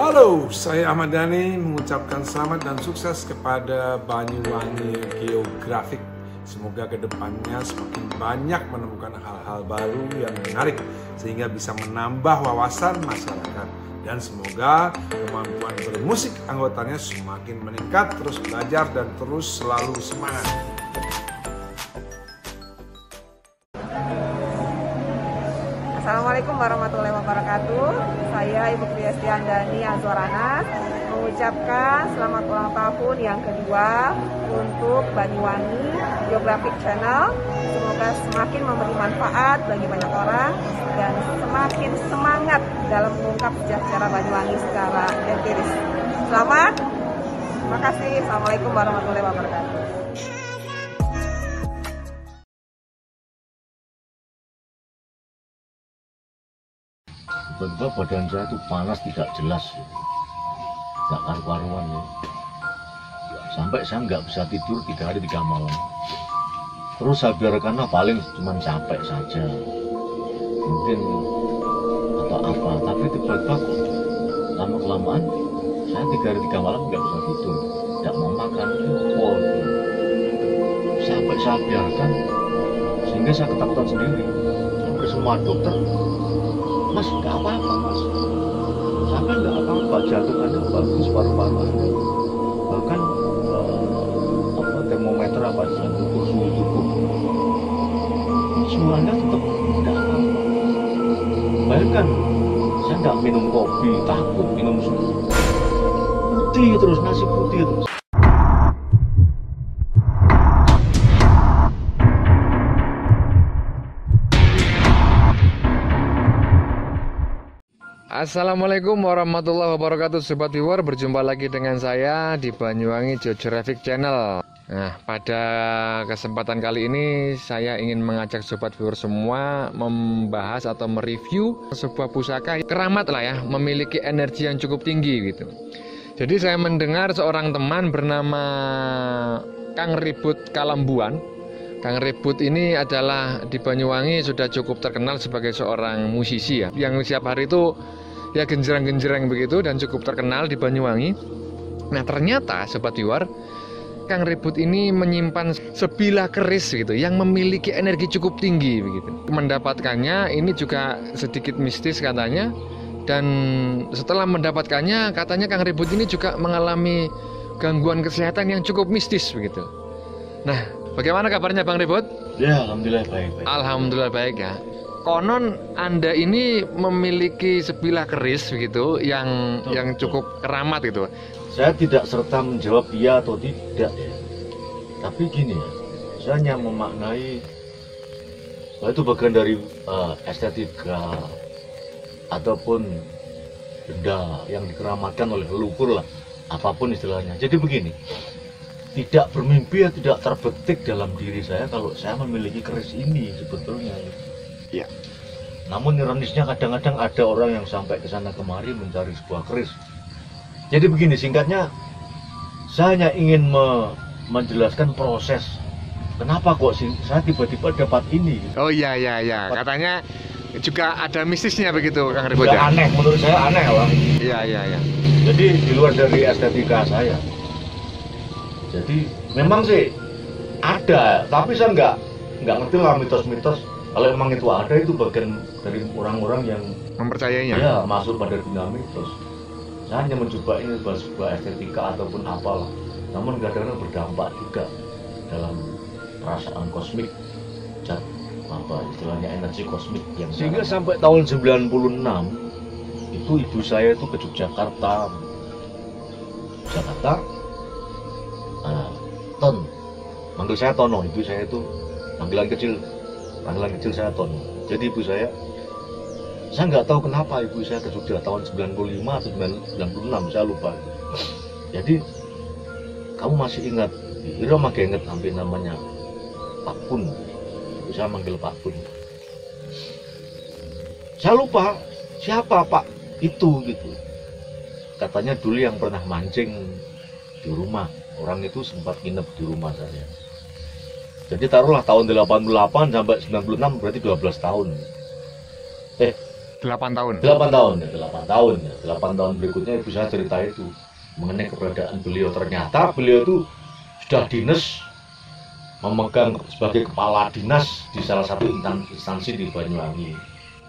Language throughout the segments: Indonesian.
Halo, saya Ahmad Dhani mengucapkan selamat dan sukses kepada Banyuwangi Geographic. Semoga kedepannya semakin banyak menemukan hal-hal baru yang menarik sehingga bisa menambah wawasan masyarakat. Dan semoga kemampuan bermusik anggotanya semakin meningkat, terus belajar dan terus selalu semangat. Assalamualaikum warahmatullahi wabarakatuh. Saya Ibu Kristi Andani Azwaranas mengucapkan selamat ulang tahun yang kedua untuk Banyuwangi Geographic Channel. Semoga semakin memberi manfaat bagi banyak orang dan semakin semangat dalam mengungkap sejarah Banyuwangi secara empiris. Selamat, terima kasih. Assalamualaikum warahmatullahi wabarakatuh. Tiba-tiba badan saya itu panas tidak jelas, nggak karu-karuan ya. Sampai saya nggak bisa tidur 3 hari 3 malam. Terus saya biarkan paling cuma capek saja, mungkin atau apa. Tapi tiba-tiba kok lama-kelamaan saya 3 hari 3 malam nggak bisa tidur, nggak mau makan, sampai saya biarkan sehingga saya ketakutan sendiri. Sampai semua dokter, Mas, nggak apa-apa, Mas. Sampai nggak apa-apa, jantungannya bagus, paru-paru Anda. Bahkan termometer apa sih, ukur suhu tubuh. Suhu Anda tetap nggak apa-apa. Bayangkan, saya nggak minum kopi, takut minum susu. Putih terus, nasi putih terus. Assalamualaikum warahmatullahi wabarakatuh, Sobat Viewer. Berjumpa lagi dengan saya di Banyuwangi Geographic Channel. Nah, pada kesempatan kali ini saya ingin mengajak Sobat Viewer semua membahas atau mereview sebuah pusaka keramat lah ya, memiliki energi yang cukup tinggi gitu. Jadi saya mendengar seorang teman bernama Kang Ribut Kalambuan. Kang Ribut ini adalah di Banyuwangi sudah cukup terkenal sebagai seorang musisi ya, yang setiap hari itu ya genjreng-genjreng begitu dan cukup terkenal di Banyuwangi. Nah, ternyata Sobat Viewer, Kang Ribut ini menyimpan sebilah keris gitu yang memiliki energi cukup tinggi begitu. Mendapatkannya ini juga sedikit mistis katanya, dan setelah mendapatkannya katanya Kang Ribut ini juga mengalami gangguan kesehatan yang cukup mistis begitu. Nah, bagaimana kabarnya Bang Ribut? Ya, alhamdulillah baik. Alhamdulillah baik ya. Konon Anda ini memiliki sebilah keris begitu yang cukup keramat gitu. Saya tidak serta menjawab iya atau tidak ya. Tapi gini ya, saya hanya memaknai bahwa itu bagian dari estetika ataupun benda yang dikeramatkan oleh leluhur lah, apapun istilahnya. Jadi begini, tidak bermimpi ya, tidak terbetik dalam diri saya kalau saya memiliki keris ini sebetulnya. Ya. Namun ironisnya kadang-kadang ada orang yang sampai ke sana kemari mencari sebuah keris. Jadi begini singkatnya, saya hanya ingin menjelaskan proses kenapa kok sih saya tiba-tiba dapat ini. Oh iya, katanya juga ada mistisnya begitu Kang Ribut ya? Aneh, menurut saya aneh lah. Iya. Jadi di luar dari estetika saya. Jadi memang sih ada, tapi saya nggak ngerti lah mitos-mitos. Kalau memang itu ada, itu bagian dari orang-orang yang mempercayainya. Ya, masuk pada dunia mitos. Saya hanya mencoba ini sebuah estetika ataupun apalah. Namun kadang-kadang berdampak juga dalam perasaan kosmik, apa istilahnya energi kosmik yang sehingga sampai tahun 96 itu ibu saya itu ke Yogyakarta. Ton, manggil saya Tono. Ibu saya itu panggilan kecil saya Tono. Jadi ibu saya nggak tahu kenapa ibu saya ke Jogja tahun 95 atau 96, saya lupa. Jadi kamu masih ingat, Ira masih ingat hampir namanya Pak Pun. Ibu saya manggil Pak Pun. Saya lupa siapa Pak itu gitu. Katanya dulu yang pernah mancing di rumah. Orang itu sempat nginep di rumah saya. Jadi taruhlah tahun 88 sampai 96 berarti 12 tahun. 8 tahun. 8 tahun ya, 8 tahun ya. 8 tahun berikutnya ibu saya cerita itu mengenai keberadaan beliau. Ternyata beliau itu sudah dinas, memegang sebagai kepala dinas di salah satu instansi di Banyuwangi.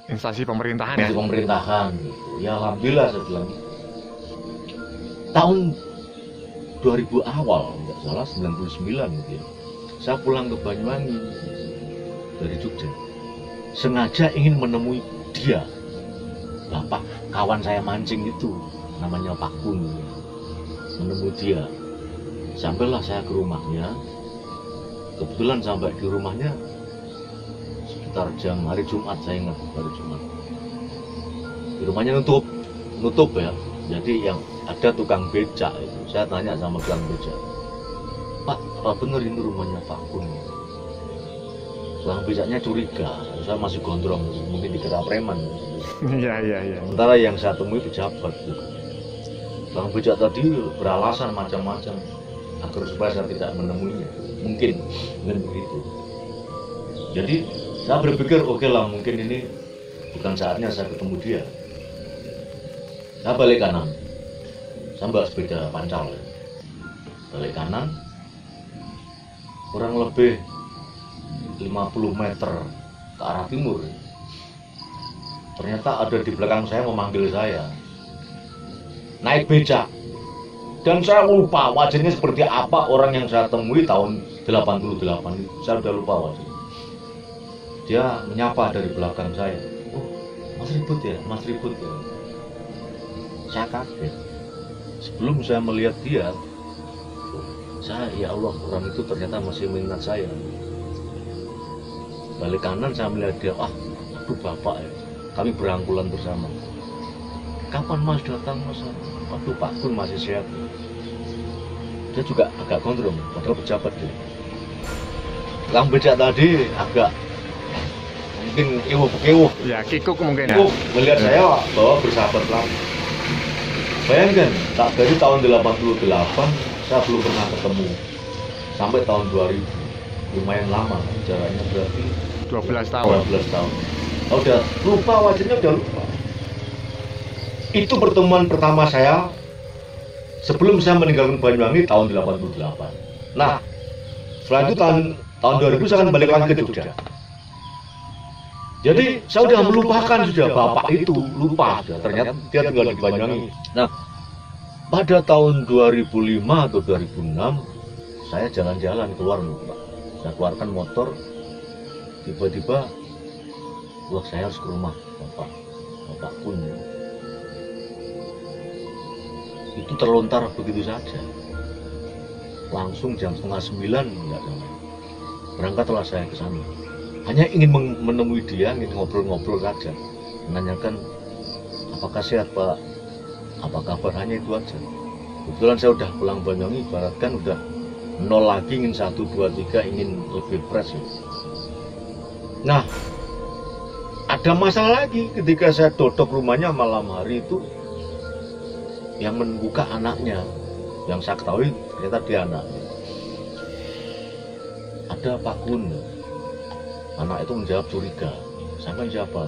Instansi pemerintahan ya? Instansi pemerintahan gitu. Ya alhamdulillah saya bilang. Tahun 2000 awal, nggak salah 99 gitu ya. Saya pulang ke Banyuwangi dari Jogja. Sengaja ingin menemui dia. Bapak kawan saya mancing itu, namanya Pak Kun. Menemui dia. Sampailah saya ke rumahnya. Kebetulan sampai di rumahnya sekitar jam hari Jumat, saya ingat hari Jumat. Di rumahnya nutup ya. Jadi yang ada tukang becak itu. Saya tanya sama tukang becak, Pak, apa bener ini rumahnya Pak Kun? Tukang becaknya curiga, saya masih gondrong, mungkin dikira preman. Iya. Sementara yang saya temui pejabat. Tukang becak tadi beralasan macam-macam agar supaya saya tidak menemuinya. Mungkin begitu. Jadi saya berpikir oke lah, mungkin ini bukan saatnya saya ketemu dia. Saya balik kanan, saya bawa sepeda pancal, balik kanan, kurang lebih 50 meter ke arah timur. Ternyata ada di belakang saya memanggil saya, naik becak. Dan saya lupa wajahnya seperti apa orang yang saya temui tahun 88 itu. Saya sudah lupa wajahnya. Dia menyapa dari belakang saya. Oh, Mas Ribut ya, Mas Ribut ya. Saya kaget. Sebelum saya melihat dia, saya, ya Allah, orang itu ternyata masih mengingat saya. Balik kanan saya melihat dia, aduh Bapak ya. Kami berangkulan bersama. Kapan Mas datang Mas? Aduh Pak Kun masih sehat. Dia juga agak gondrong, padahal pejabat dia. Tukang becak tadi agak mungkin kewuh. Ya, kikuk mungkin ya. Melihat saya bahwa bersahabat lama. Bayangkan, tak dari tahun 88 saya belum pernah ketemu. Sampai tahun 2000, lumayan lama, jaraknya berarti 12 tahun. 12 tahun. Udah lupa wajahnya, udah lupa. Itu pertemuan pertama saya sebelum saya meninggalkan Banyuwangi tahun 88. Nah, setelah itu tahun 2000 saya akan balik lagi ke Jogja. Jadi saya sudah melupakan sudah bapak itu, lupa sudah. Ternyata dia tinggal di Banyuwangi. Nah, pada tahun 2005 atau 2006 saya jalan-jalan keluar, Pak. Saya keluarkan motor, tiba-tiba, wah saya harus ke rumah bapak Kun. Itu terlontar begitu saja. Langsung jam 8:30 enggak ada. Berangkatlah saya ke sana. Hanya ingin menemui dia, ingin ngobrol-ngobrol saja, menanyakan apakah sehat Pak, apa kabar, hanya itu aja. Kebetulan saya udah pulang Banyuwangi, ibaratkan udah nol lagi, ingin 1, 2, 3, ingin lebih fresh. Nah, ada masalah lagi ketika saya dodok rumahnya malam hari itu, yang membuka anaknya, yang saya ketahui ternyata dia anaknya. Ada Pak Kun. Anak itu menjawab curiga. Sampai siapa?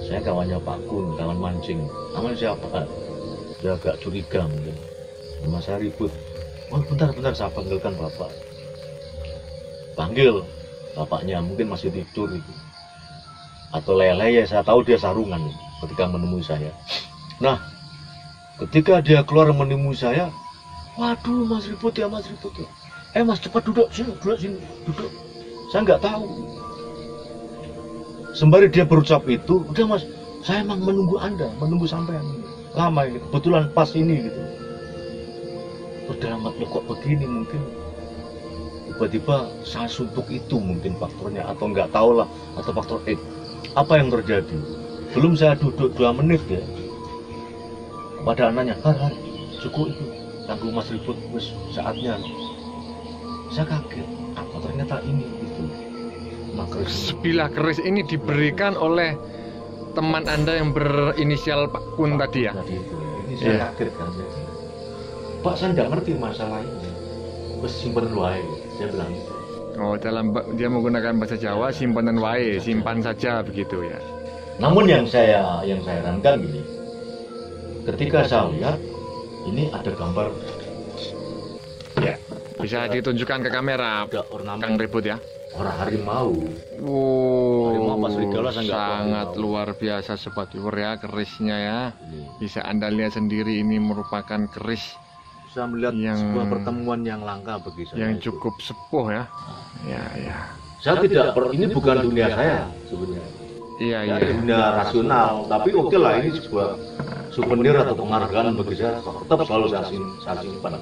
Saya kawannya Pak Kun, kawan mancing. Namanya siapa? Dia agak curiga mungkin. Nama saya Ribut. Oh bentar saya panggilkan bapak. Panggil bapaknya, mungkin masih tidur itu. Atau lele ya, saya tahu dia sarungan ketika menemui saya. Nah, ketika dia keluar menemui saya, waduh Mas Ribut ya, Mas Ribut ya. Mas cepat duduk sini. Saya nggak tahu. Sembari dia berucap itu, udah Mas, saya emang menunggu Anda, menunggu sampean lama ini. Kebetulan pas ini gitu. Udah amat kok begini, mungkin tiba-tiba saya suntuk itu mungkin faktornya, atau nggak tahu lah, atau faktor apa yang terjadi. Belum saya duduk 2 menit ya, pada anaknya, har cukup itu, tangguh Mas Ribut, wes saatnya. Saya kaget, apa ternyata ini gitu. Sebilah keris ini diberikan oleh teman Anda yang berinisial Pak Kun tadi ya? Tadi itu, ini saya kaget kan. Pak, saya nggak ngerti masalah ini. Wes simpen wae, saya bilang gitu. Oh, dia menggunakan bahasa Jawa, simpanan wae, simpan saja begitu ya? Namun yang saya herankan gini, ketika saya lihat ini ada gambar, Ya, bisa ditunjukkan ke kamera, ada ornamen Kang Ribut ya. orang harimau. Harimau apa serigala saya nggak Sangat tahu. luar biasa Sobat Viewer ya, kerisnya ya. Ini. Bisa Anda lihat sendiri, ini merupakan keris Saya melihat Yang- sebuah pertemuan yang langka bagi saya. yang itu. cukup sepuh ya. Ya, ya. Saya tidak ini bukan dunia saya sebenarnya. Iya, Ya, iya. dunia rasional, tapi oke lah, ini sebuah souvenir atau penghargaan bagi saya, tetap selalu saya simpan.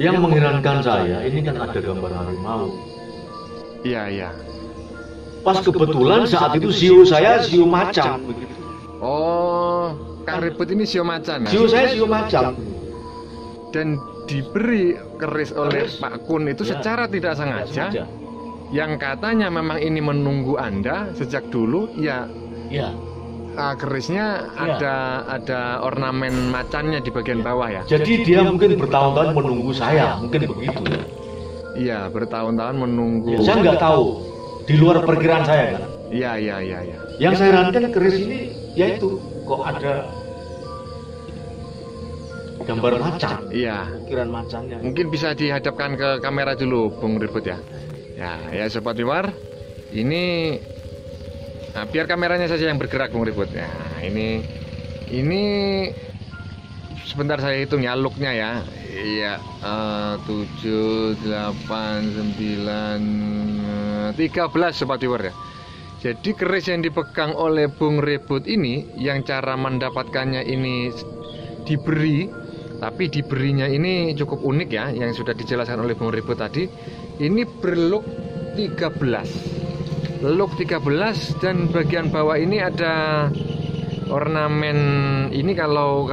Yang mengherankan saya, ini kan ada gambar harimau. Iya, iya. Pas kebetulan saat itu siu saya siu macan begitu. Oh, Kang Ribut ini sio macan ya? Siu saya siu macan. Dan diberi keris oleh Keris. Pak Kun itu Ya. secara tidak sengaja, Sengaja. yang katanya memang ini menunggu Anda sejak dulu, ya Ya. kerisnya Ya. ada ornamen macannya di bagian bawah ya. Jadi dia mungkin bertahun-tahun menunggu saya, mungkin begitu ya. Iya, bertahun-tahun menunggu. Ya, saya nggak tahu, di luar perkiraan saya kan. Iya, iya, iya, iya. Yang saya herankan keris ini, yaitu kok ada gambar macan. Iya. Ukiran macannya. Mungkin bisa dihadapkan ke kamera dulu, Bung Ribut ya. Ya Sobat Viewer, ini biar kameranya saja yang bergerak, Bung Ribut. Ya, ini sebentar saya hitung ya looknya ya. Iya, 7, 8, 9, 13 Sobat Viewer ya. Jadi keris yang dipegang oleh Bung Ribut ini, yang cara mendapatkannya ini diberi, tapi diberinya ini cukup unik ya, yang sudah dijelaskan oleh Bung Ribut tadi. Ini berlook 13, look 13, dan bagian bawah ini ada ornamen. Ini kalau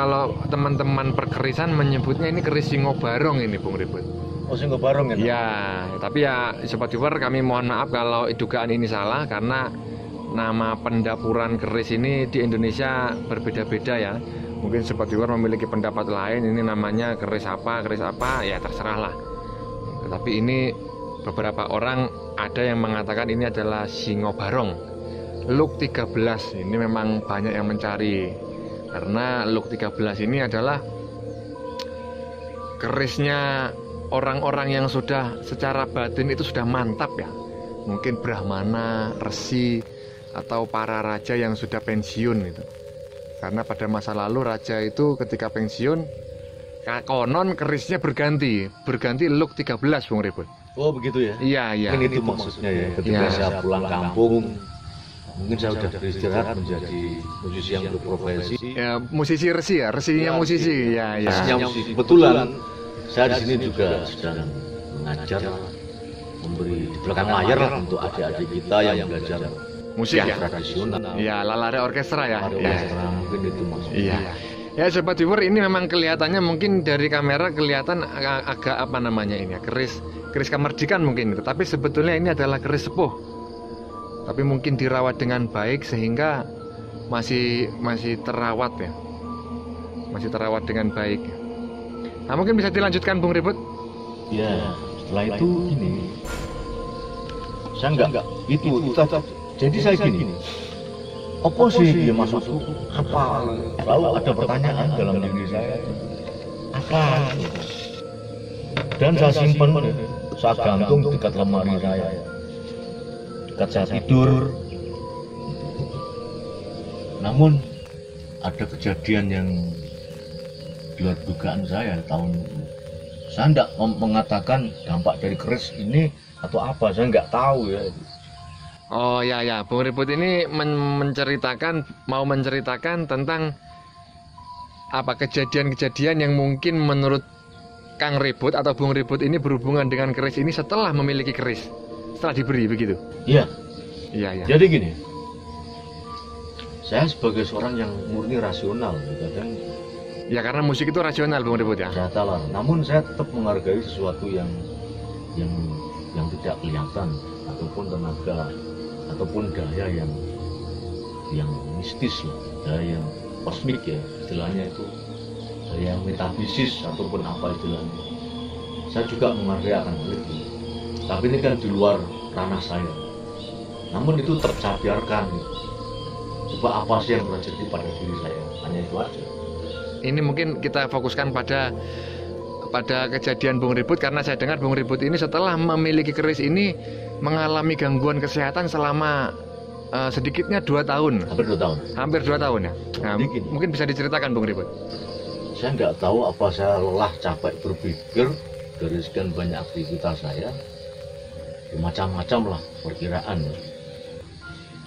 teman-teman perkerisan menyebutnya ini keris singo barong ini, Bung Ribut. Oh, singo barong ya? Ya, tapi ya Sobat Viewer, kami mohon maaf kalau dugaan ini salah, karena nama pendapuran keris ini di Indonesia berbeda-beda ya. Mungkin Sobat Viewer memiliki pendapat lain, ini namanya keris apa, ya terserah lah. Tapi ini beberapa orang ada yang mengatakan ini adalah singo barong. Look 13 ini memang banyak yang mencari, karena look 13 ini adalah kerisnya orang-orang yang sudah secara batin itu sudah mantap ya. Mungkin Brahmana, Resi, atau para raja yang sudah pensiun itu. Karena pada masa lalu raja itu ketika pensiun, konon kerisnya berganti look 13, Bung Ribut. Oh, begitu ya? Iya, iya. Mungkin itu maksudnya ya. Ketika Ya. saya pulang kampung, mungkin saya sudah beristirahat menjadi musisi yang berprofesi. Ya, musisi Resi ya, Resinya musisi. Ya, ya. Pastinya musisi. Kebetulan saya di sini juga sedang mengajar, memberi di belakang layar lah untuk adik-adik kita yang belajar Musik ya. tradisional. Iya, Lalare Orkestra ya. Ada Iya. orkestra, mungkin itu maksudnya. Iya. Ya Sobat Viewer, ini memang kelihatannya mungkin dari kamera kelihatan agak apa namanya ini ya, keris kemerdekaan mungkin itu. Tapi sebetulnya ini adalah keris sepuh. Tapi mungkin dirawat dengan baik sehingga masih terawat ya. Masih terawat dengan baik. Nah, mungkin bisa dilanjutkan Bung Ribut. Ya, setelah itu gini. Saya enggak itu. Jadi saya gini. Apa sih ya maksudku? Apa? Lalu ada pertanyaan dalam diri saya. Apa? Dan saya simpan, saya gantung dekat lemari saya. Dekat saya tidur. Namun ada kejadian yang di luar dugaan saya saya tidak mengatakan dampak dari keris ini atau apa, saya nggak tahu ya. Oh ya, Bung Ribut ini mau menceritakan tentang apa kejadian-kejadian yang mungkin menurut Kang Ribut atau Bung Ribut ini berhubungan dengan keris ini setelah memiliki keris, setelah diberi begitu. Iya. Iya. Jadi gini, saya sebagai seorang yang murni rasional, kadang Ya karena musik itu rasional, Bung Ribut ya. saya talar. Namun saya tetap menghargai sesuatu yang tidak kelihatan, ataupun tenaga, ataupun daya yang mistis lah, daya yang kosmik ya istilahnya itu, daya yang metafisis ataupun apa istilahnya. Saya juga menghargai akan hal itu. Tapi ini kan di luar ranah saya. Namun itu tetap saya biarkan. Coba apa sih yang terjadi pada diri saya, hanya itu aja. Ini mungkin kita fokuskan pada kejadian Bung Ribut, karena saya dengar Bung Ribut ini setelah memiliki keris ini mengalami gangguan kesehatan selama sedikitnya 2 tahun. Hampir 2 tahun ya. Nah, mungkin bisa diceritakan Bung Ribut. Saya nggak tahu apa saya lelah capek berpikir dari sekian banyak aktivitas saya, macam-macam lah perkiraan.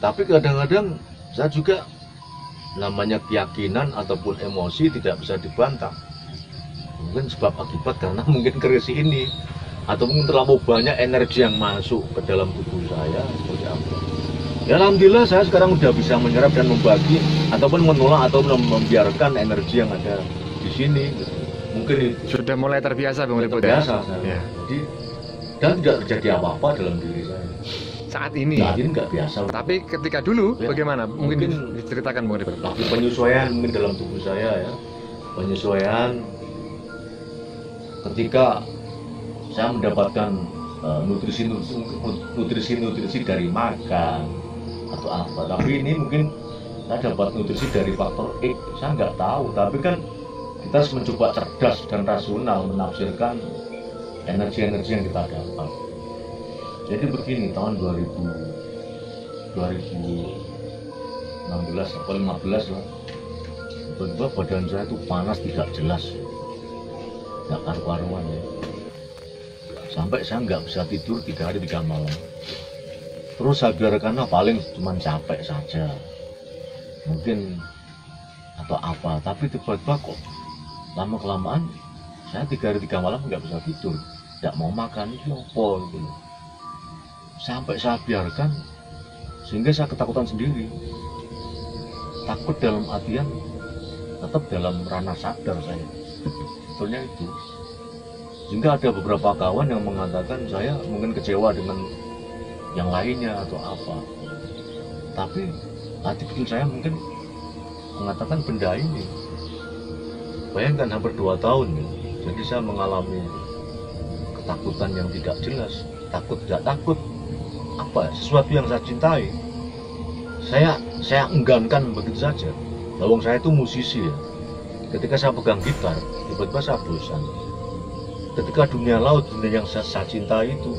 Tapi kadang-kadang saya juga namanya keyakinan ataupun emosi tidak bisa dibantah. Mungkin sebab akibat karena mungkin keris ini, atau mungkin terlalu banyak energi yang masuk ke dalam tubuh saya seperti apa. Ya alhamdulillah saya sekarang udah bisa menyerap dan membagi ataupun menolak atau membiarkan energi yang ada di sini. Mungkin itu sudah mulai terbiasa Bung Ribut. Terbiasa ya. Jadi dan tidak terjadi apa-apa dalam diri saya. Saat ini nggak biasa. Tapi ketika dulu ya, bagaimana? Mungkin diceritakan Bung Ribut. Lagi penyesuaian mungkin dalam tubuh saya ya. Penyesuaian ketika saya mendapatkan nutrisi dari makan atau apa, tapi ini mungkin saya dapat nutrisi dari faktor X, saya nggak tahu. Tapi kan kita harus mencoba cerdas dan rasional menafsirkan energi-energi yang kita dapat. Jadi begini, tahun 2016 atau 15 lah, tiba-tiba badan saya itu panas tidak jelas, nggak karu-karuan ya. Sampai saya nggak bisa tidur 3 hari 3 malam. Terus saya biarkan paling cuma capek saja, mungkin atau apa. Tapi tiba-tiba kok lama kelamaan saya 3 hari 3 malam nggak bisa tidur, nggak mau makan, itu apa gitu. Sampai saya biarkan sehingga saya ketakutan sendiri. Takut dalam artian tetap dalam ranah sadar saya, sebetulnya itu. Sehingga ada beberapa kawan yang mengatakan saya mungkin kecewa dengan yang lainnya atau apa. Tapi hati kecil saya mungkin mengatakan benda ini. Bayangkan hampir 2 tahun ya. Jadi saya mengalami ketakutan yang tidak jelas. Takut tidak takut. Apa? Sesuatu yang saya cintai. Saya enggankan begitu saja. Lawang saya itu musisi ya. Ketika saya pegang gitar, tiba-tiba saya bosan. Ketika dunia laut, dunia yang saya cintai itu,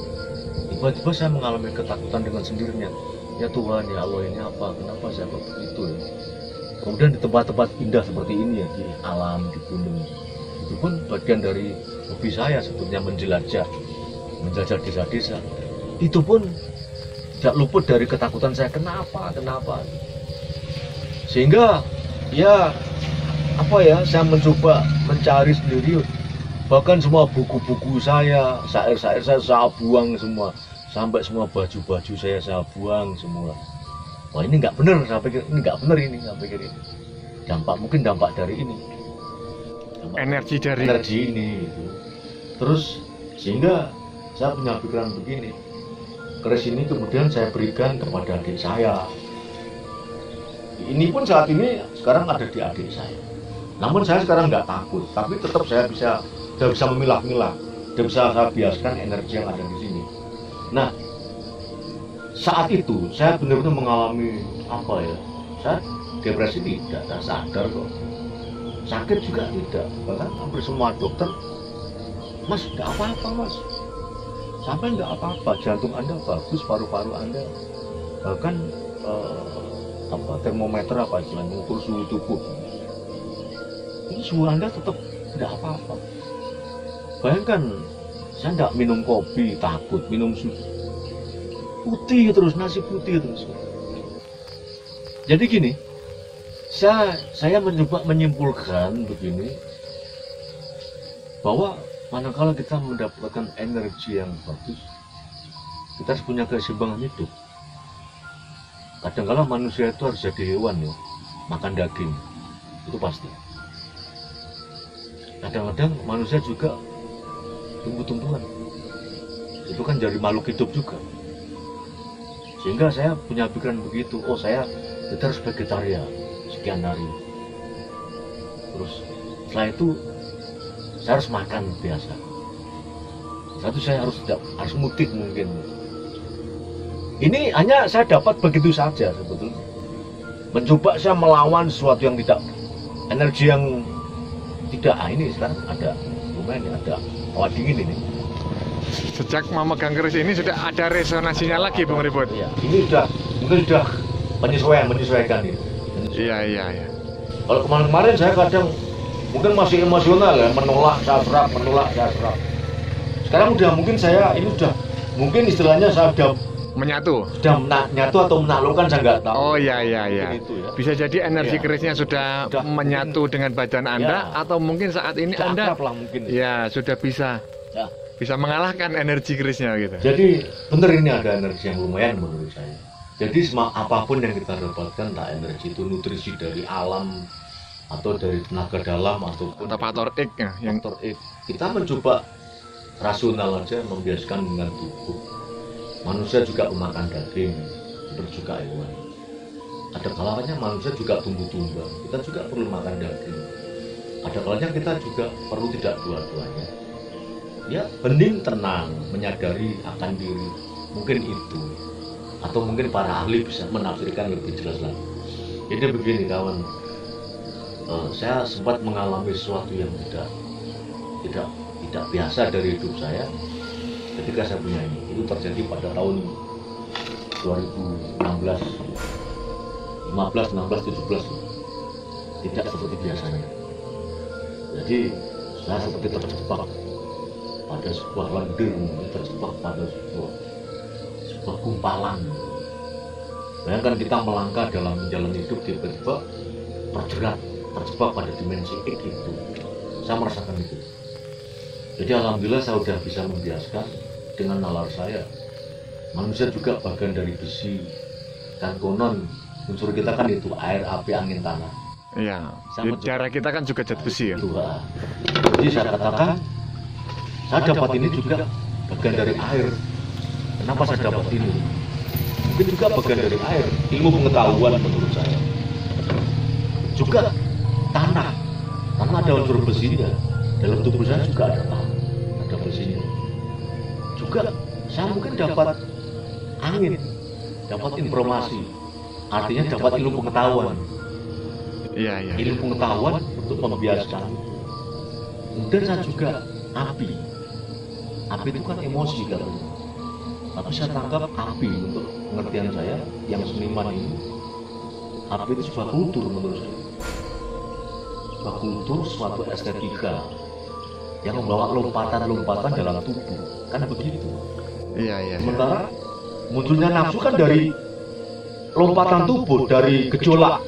tiba-tiba saya mengalami ketakutan dengan sendirinya. Ya Tuhan, ya Allah, ini apa? Kenapa saya begitu ya? Kemudian di tempat-tempat indah seperti ini ya, di alam, di gunung, itu pun bagian dari hobi saya sebetulnya, menjelajah desa-desa. Itu pun tidak luput dari ketakutan saya. Kenapa? Sehingga ya apa ya, saya mencoba mencari sendiri. Bahkan semua buku-buku saya, syair-syair saya buang semua. Sampai semua baju-baju saya buang semua. Wah ini nggak benar, saya pikir ini nggak benar ini, saya pikir ini. Mungkin dampak dari ini. Energi ini. Gitu. Terus sehingga saya punya pikiran begini. Keris ini kemudian saya berikan kepada adik saya. Ini pun saat ini sekarang ada di adik saya. Namun saya sekarang nggak takut, tapi tetap saya bisa memilah-milah, dan bisa saya biaskan energi yang ada di sini. Nah, saat itu saya benar-benar mengalami apa ya? Saya depresi tidak, saya sadar kok. Sakit juga tidak, bahkan hampir semua dokter, Mas nggak apa-apa Mas, sampai nggak apa-apa, jantung Anda bagus, paru-paru Anda, bahkan termometer apa istilahnya, mengukur suhu tubuh. Ini suhu Anda tetap tidak apa-apa. Bayangkan, saya tidak minum kopi, takut minum susu putih terus, nasi putih terus. Jadi gini, saya mencoba menyimpulkan begini, bahwa manakala kita mendapatkan energi yang bagus, kita harus punya keseimbangan hidup. Kadang-kadang manusia itu harus jadi hewan ya, makan daging, itu pasti. Kadang-kadang manusia juga tumbuh-tumbuhan, itu kan jadi makhluk hidup juga. Sehingga saya punya pikiran begitu, kita harus vegetarian sekian hari. Terus setelah itu saya harus makan biasa. Setelah itu saya harus mudik mungkin. Ini hanya saya dapat begitu saja sebetulnya. mencoba saya melawan sesuatu yang tidak, energi yang tidak. Ini sekarang ada lumayan, ada hawa dingin ini. Sejak memegang keris ini sudah ada resonansinya lagi, Bung Ribut. Ya, ini mungkin sudah menyesuaikan ini. Iya. Kalau kemarin saya kadang mungkin masih emosional ya, menolak saya serap. Sekarang mungkin saya ini mungkin istilahnya saya menyatu atau menaklukkan, saya nggak tahu. Oh iya. Itu, ya. Bisa jadi energi Ya. kerisnya sudah menyatu dengan badan Anda, Ya. atau mungkin saat ini Sudah Anda akrab lah mungkin. ya sudah bisa mengalahkan energi kerisnya gitu. Jadi benar, ini ada energi yang lumayan menurut saya. Jadi apapun yang kita dapatkan, tak energi itu nutrisi dari alam atau dari tenaga dalam ataupun faktor X ya, yang faktor X. Kita mencoba rasional aja, membiasakan dengan tubuh. Manusia juga memakan daging, seperti juga hewan. Ada kalanya manusia juga tumbuh-tumbuhan, kita juga perlu makan daging. Ada kalanya kita juga perlu tidak dua-duanya. Ya, bening tenang, menyadari akan diri, mungkin itu. Atau mungkin para ahli bisa menafsirkan lebih jelas lagi. Jadi begini kawan, saya sempat mengalami sesuatu yang tidak biasa dari hidup saya ketika saya punya ini. Itu terjadi pada tahun 2016, 15, 16, 17. Tidak seperti biasanya. Jadi saya seperti terjebak pada sebuah lendir, terjebak pada sebuah gumpalan. Bayangkan kita melangkah dalam jalan hidup, tiba-tiba terjebak pada dimensi X itu. Saya merasakan itu. Jadi alhamdulillah saya sudah bisa membiasakan dengan nalar saya. Manusia juga bagian dari besi, dan konon unsur kita kan itu air, api, angin, tanah. iya. Darah kita kan juga zat besi ya. Jadi saya katakan, saya dapat ini juga bagian dari air. Kenapa saya dapat ini? Mungkin juga bagian dari air, ilmu pengetahuan menurut saya. Juga tanah ada unsur besinya. Dalam tubuh saya juga ada tanah, ada besinya. Juga saya mungkin dapat angin, dapat informasi. Artinya dapat ilmu pengetahuan. Iya. Ilmu pengetahuan untuk membiasakan. Kemudian saya juga api. Api itu kan emosi katanya. Tapi saya tangkap api untuk pengertian saya yang seniman ini. Api itu sebuah kultur menurut saya. Sebuah kultur, suatu estetika yang membawa lompatan-lompatan dalam tubuh. Kan begitu. Iya. Sementara munculnya nafsu kan dari lompatan tubuh, dari gejolak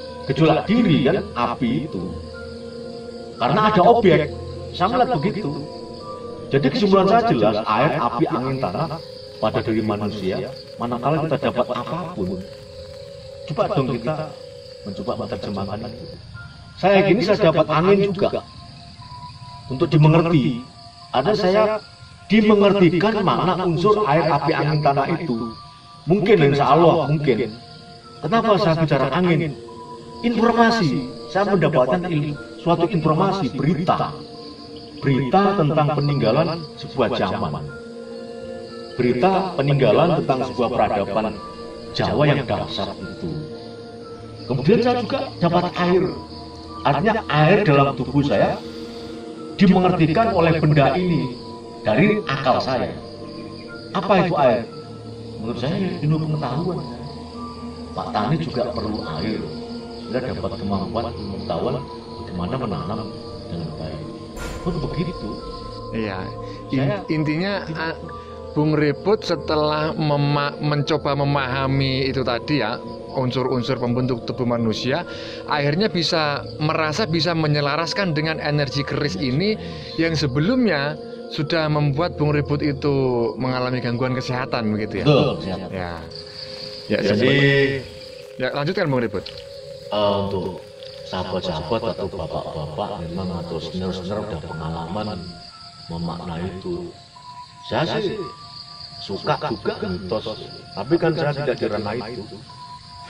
diri kan, api itu. Karena ada objek. Saya melihat begitu. Jadi kesimpulan saya jelas, air, api, angin, tanah pada diri manusia, manakala kita dapat apapun, coba dong kita mencoba menerjemahkan itu. Saya gini saya dapat angin juga untuk dimengerti. Ada saya dimengertikan makna unsur air, api, angin, tanah itu. Mungkin insya Allah mungkin. Kenapa saya bicara angin? Informasi. Saya mendapatkan suatu informasi, berita tentang peninggalan sebuah zaman. Berita peninggalan tentang sebuah peradaban Jawa yang dahsyat itu. Kemudian saya juga dapat air. Artinya air dalam tubuh saya dimengertikan oleh benda ini dari akal saya. Apa itu air? Menurut saya ilmu pengetahuan. Pak Tani juga perlu air. Dia dapat kemampuan pengetahuan bagaimana menanam dengan baik. Begitu. Iya. Intinya Bung Ribut setelah mencoba memahami itu tadi ya, unsur-unsur pembentuk tubuh manusia, akhirnya bisa menyelaraskan dengan energi keris ini yang sebelumnya sudah membuat Bung Ribut itu mengalami gangguan kesehatan begitu ya. Betul. Ya, Jadi lanjutkan Bung Ribut. Untuk sahabat-sahabat atau bapak-bapak memang atau senior-senior udah pengalaman memaknai itu. Saya sih suka juga mitos, tapi kan saya tidak di ranah itu.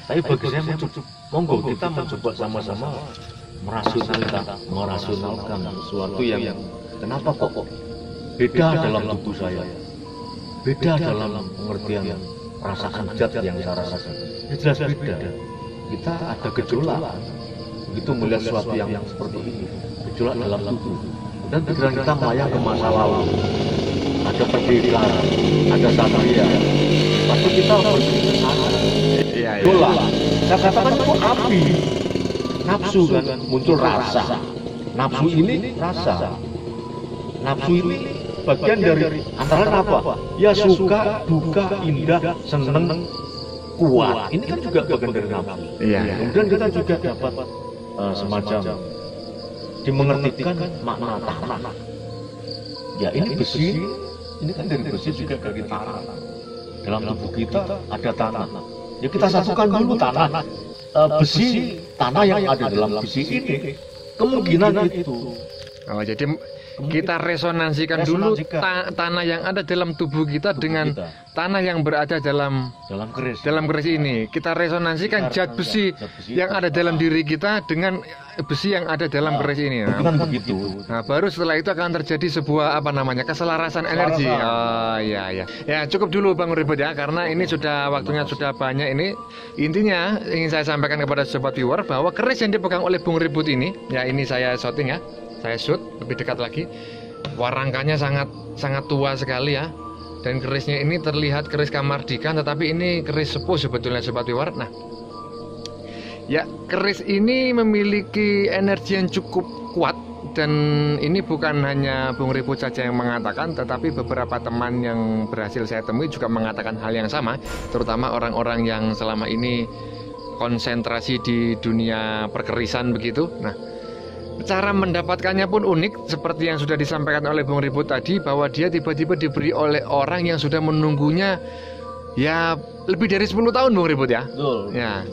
Tapi bagi saya monggo kita mencoba sama-sama merasionalkan sesuatu yang kenapa kok beda dalam tubuh saya, beda dalam pengertian rasakan zat yang saya rasakan. Ya jelas beda. kita ada gejolak. Begitu melihat sesuatu yang seperti ini, gejolak dalam tubuh, dan pikiran kita melayang ke masa lalu. Ada pendekar, ada satria, pasti kita berpikir ke sana. Gejolak, saya katakan itu api, nafsu kan muncul rasa. Nafsu ini rasa, nafsu ini bagian dari antara apa? Ya suka, duka, indah, seneng, kuat. Ini kan juga bagian dari nafsu. Kemudian kita juga dapat semacam dimengertikan makna tanah. Ya ini besi, ini kan dari besi juga dari tanah. Dalam tubuh kita ada tanah. Ya kita satukan dulu tanah, besi, tanah yang ada dalam besi ini. Kemungkinan itu. Oh, jadi kita resonansikan dulu tanah yang ada dalam tubuh kita dengan tanah yang berada dalam keris ini. Kita resonansikan zat besi yang ada dalam diri kita dengan besi yang ada dalam keris ini. Nah, baru setelah itu akan terjadi sebuah keselarasan energi. Oh iya. Ya cukup dulu Bang Ribut ya, karena ini sudah waktunya sudah banyak ini. Intinya ingin saya sampaikan kepada sobat viewer bahwa keris yang dipegang oleh Bung Ribut ini, ya ini saya shooting ya. Saya shoot lebih dekat lagi. Warangkanya sangat tua sekali ya. Dan kerisnya ini terlihat keris kamardikan, tetapi ini keris sepuh sebetulnya sobat viewer. Nah, ya keris ini memiliki energi yang cukup kuat, dan ini bukan hanya Bung Ribut saja yang mengatakan, tetapi beberapa teman yang berhasil saya temui juga mengatakan hal yang sama, terutama orang-orang yang selama ini konsentrasi di dunia perkerisan begitu. Nah, cara mendapatkannya pun unik, seperti yang sudah disampaikan oleh Bung Ribut tadi, bahwa dia tiba-tiba diberi oleh orang yang sudah menunggunya ya lebih dari 10 tahun Bung Ribut ya. Betul. Ya.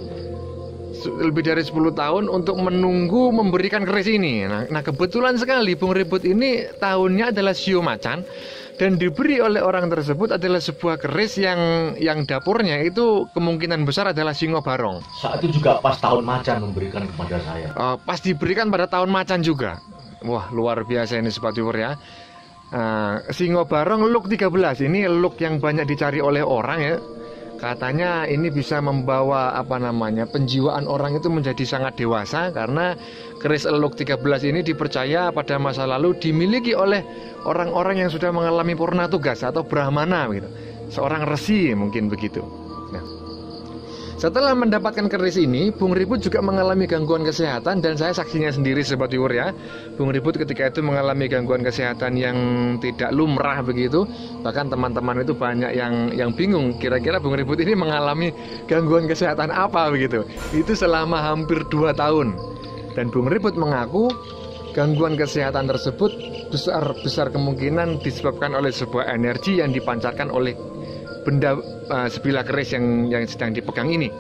Lebih dari 10 tahun untuk menunggu memberikan keris ini. Nah kebetulan sekali Bung Ribut ini tahunnya adalah Shio Macan, dan diberi oleh orang tersebut adalah sebuah keris yang dapurnya itu kemungkinan besar adalah Singo Barong. Saat itu juga pas tahun macan memberikan kepada saya. Pas diberikan pada tahun macan juga. Wah luar biasa ini sobat viewer ya. Singo Barong look 13, ini look yang banyak dicari oleh orang ya. Katanya ini bisa membawa penjiwaan orang itu menjadi sangat dewasa, karena keris eluk 13 ini dipercaya pada masa lalu dimiliki oleh orang-orang yang sudah mengalami purna tugas atau brahmana gitu. Seorang resi mungkin begitu. Nah, setelah mendapatkan keris ini, Bung Ribut juga mengalami gangguan kesehatan, dan saya saksinya sendiri sobat viewer ya. Bung Ribut ketika itu mengalami gangguan kesehatan yang tidak lumrah begitu. Bahkan teman-teman itu banyak yang bingung, kira-kira Bung Ribut ini mengalami gangguan kesehatan apa begitu. Itu selama hampir 2 tahun. Dan Bung Ribut mengaku gangguan kesehatan tersebut besar kemungkinan disebabkan oleh sebuah energi yang dipancarkan oleh benda sebilah keris yang sedang dipegang ini.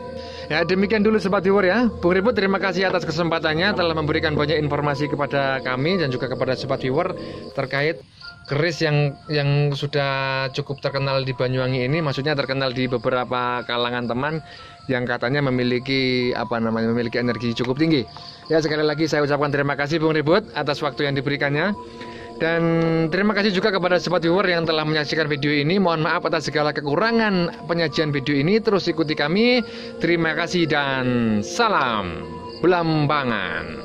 Ya demikian dulu sobat viewer ya. Bung Ribut terima kasih atas kesempatannya telah memberikan banyak informasi kepada kami dan juga kepada sobat viewer terkait keris yang sudah cukup terkenal di Banyuwangi ini, maksudnya terkenal di beberapa kalangan teman yang katanya memiliki memiliki energi cukup tinggi. Ya sekali lagi saya ucapkan terima kasih Bung Ribut atas waktu yang diberikannya. Dan terima kasih juga kepada sobat viewer yang telah menyaksikan video ini. Mohon maaf atas segala kekurangan penyajian video ini. Terus ikuti kami. Terima kasih dan salam Belambangan.